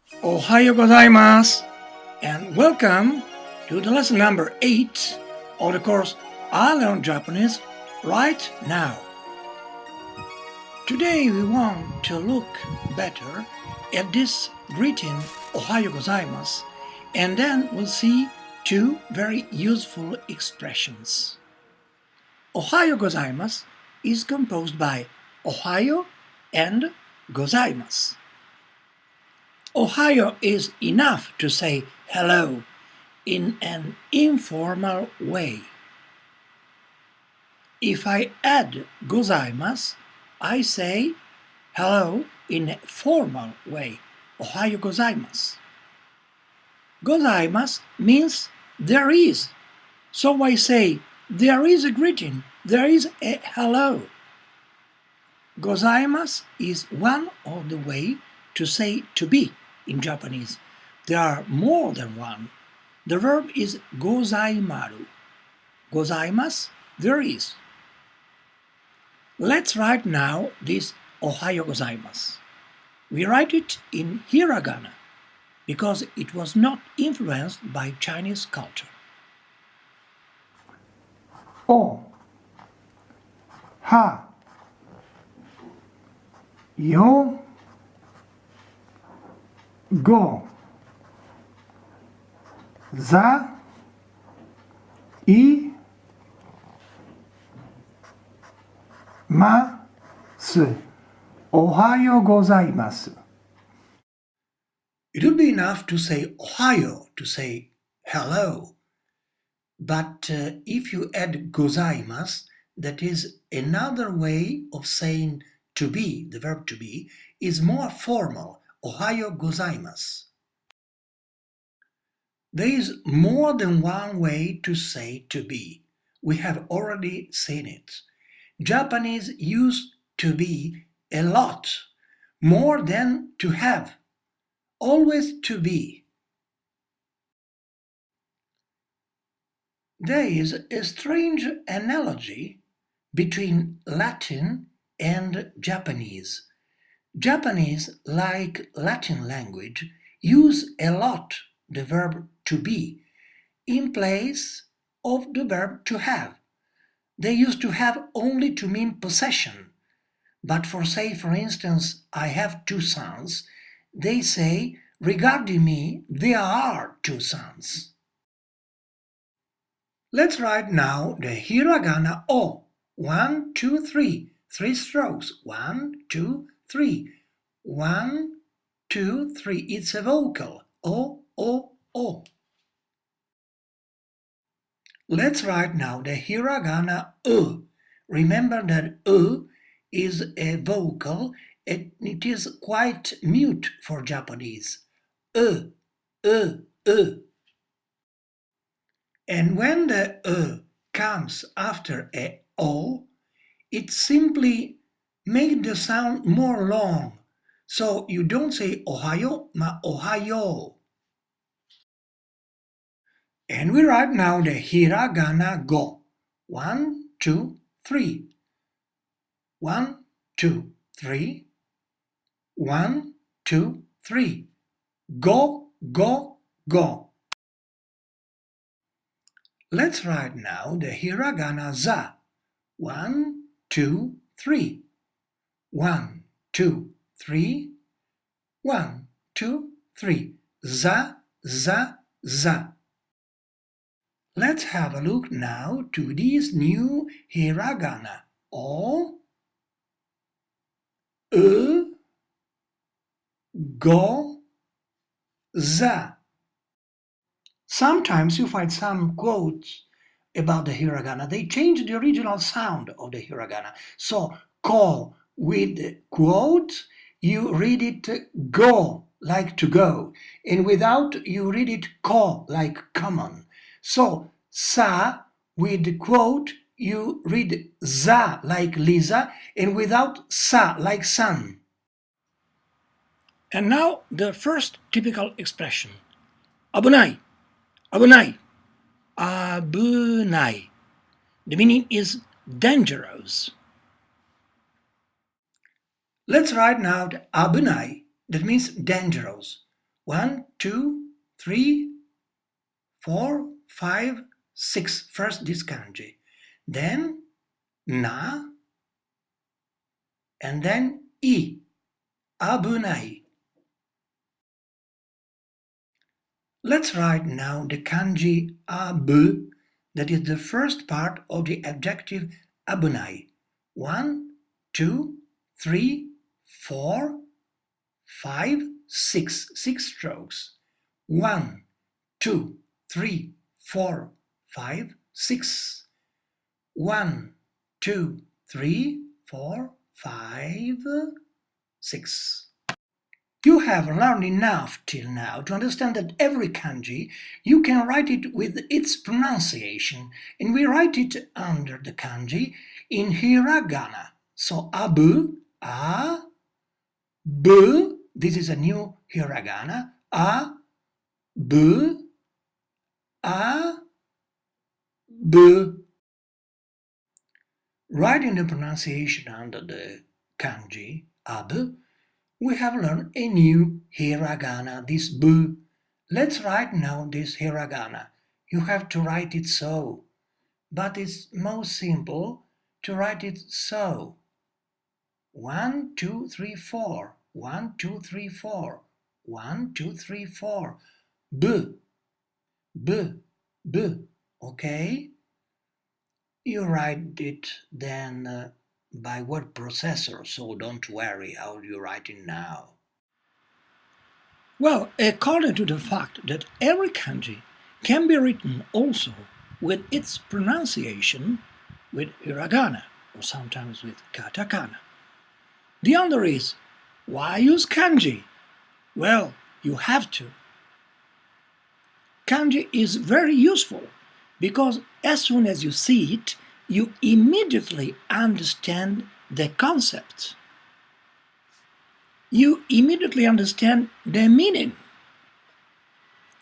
Ohayo gozaimasu and welcome to the lesson number 8 of the course I Learn Japanese Right Now. Today we want to look better at this greeting Ohayo gozaimasu and then we'll see two very useful expressions. Ohayo gozaimasu is composed by Ohayo and gozaimasu. Ohayo is enough to say hello in an informal way. If I add gozaimasu, I say hello in a formal way. Ohayo gozaimasu. Gozaimasu means there is. So I say there is a greeting, there is a hello. Gozaimasu is one of the ways to say to be in Japanese. There are more than one. The verb is gozaimaru. Gozaimasu, there is. Let's write now this Ohayo gozaimasu. We write it in hiragana because it was not influenced by Chinese culture. O, ha, yo, go, za, I, ma, su. Ohayo gozaimasu. It would be enough to say Ohayo, to say hello. But if you add gozaimasu, that is another way of saying to be, the verb to be, is more formal. Ohayo gozaimasu. There is more than one way to say to be. We have already seen it. Japanese use to be a lot, more than to have, always to be. There is a strange analogy between Latin and Japanese. Japanese, like Latin language, use a lot the verb to be in place of the verb to have. They used to have only to mean possession, but for instance, I have two sons, they say, regarding me, there are two sons. Let's write now the hiragana O. 1, 2, 3. 3 strokes. 1, 2, 3. 1, 2, 3. It's a vocal. O, O, O. Let's write now the hiragana U. Remember that U is a vocal and it is quite mute for Japanese. U, U, U. And when the comes after a O, it simply makes the sound more long. So you don't say Ohayo, ma Ohayo. And we write now the hiragana go. 1, 2, 3. 1, 2, 3. 1, 2, 3. Go, go, go. Let's write now the hiragana za. 1, 2, 3. 1, 2, 3. 1, 2, 3. Za, za, za. Let's have a look now to this new hiragana. O, U, go, za. Sometimes you find some quotes about the hiragana. They change the original sound of the hiragana. So, ko with quote, you read it go, like to go. And without, you read it ko, like common. So, sa with quote, you read za, like Lisa. And without sa, like sun. And now the first typical expression. Abunai. Abunai. Abunai. The meaning is dangerous. Let's write now abunai. That means dangerous. 1, 2, 3, 4, 5, 6. First this kanji. Then na, and then I. Abunai. Let's write now the kanji abu, that is the first part of the adjective abunai. 1, 2, 3, 4, 5, 6. 6 strokes. 1, 2, 3, 4, 5, 6. 1, 2, 3, 4, 5, 6. You have learned enough till now to understand that every kanji, you can write it with its pronunciation, and we write it under the kanji in hiragana. So abu, a, bu, this is a new hiragana, a, bu, a, bu. Writing the pronunciation under the kanji abu, we have learned a new hiragana, this bu. Let's write now this hiragana. You have to write it so, but it's most simple to write it so. 1, 2, 3, 4. 1, 2, 3, 4. 1, 2, 3, 4. Bu, bu, bu. Okay? You write it then by word processor, so don't worry how you write it now. Well, according to the fact that every kanji can be written also with its pronunciation with hiragana or sometimes with katakana. The answer is, why use kanji? Well, you have to. Kanji is very useful because as soon as you see it, you immediately understand the concept. You immediately understand the meaning.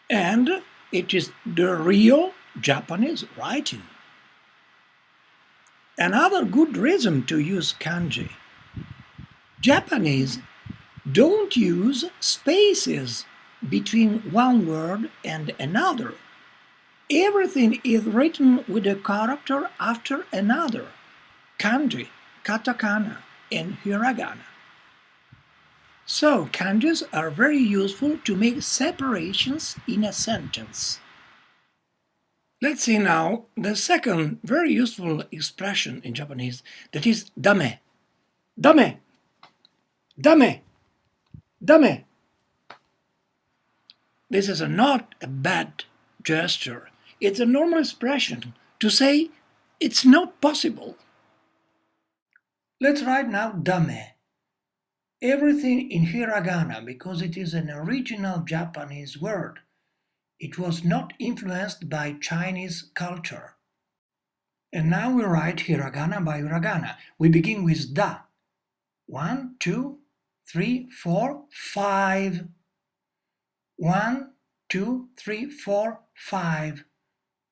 And it is the real Japanese writing. Another good reason to use kanji. Japanese don't use spaces between one word and another. Everything is written with a character after another. Kanji, katakana, and hiragana. So, kanjis are very useful to make separations in a sentence. Let's see now the second very useful expression in Japanese, that is dame. Dame. Dame. Dame. This is not a bad gesture. It's a normal expression to say it's not possible. Let's write now dame. Everything in hiragana because it is an original Japanese word. It was not influenced by Chinese culture. And now we write hiragana by hiragana. We begin with da. 1, 2, 3, 4, 5. 1, 2, 3, 4, 5.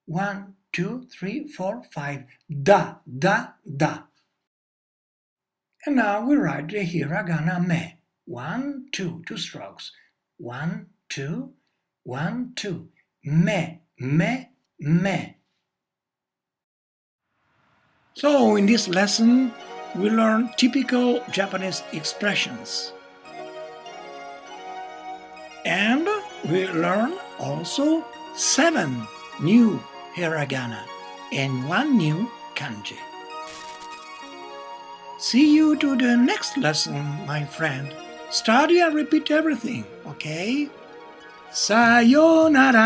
1, 2, 3, 4, 5. Da, da, da. And now we write the hiragana me. 1, 2, 2 strokes. 1, 2, 1, 2. Me, me, me. So in this lesson, we learn typical Japanese expressions. And we learn also 7 new hiragana and 1 new kanji. See you to the next lesson, my friend. Study and repeat everything, okay? Sayonara!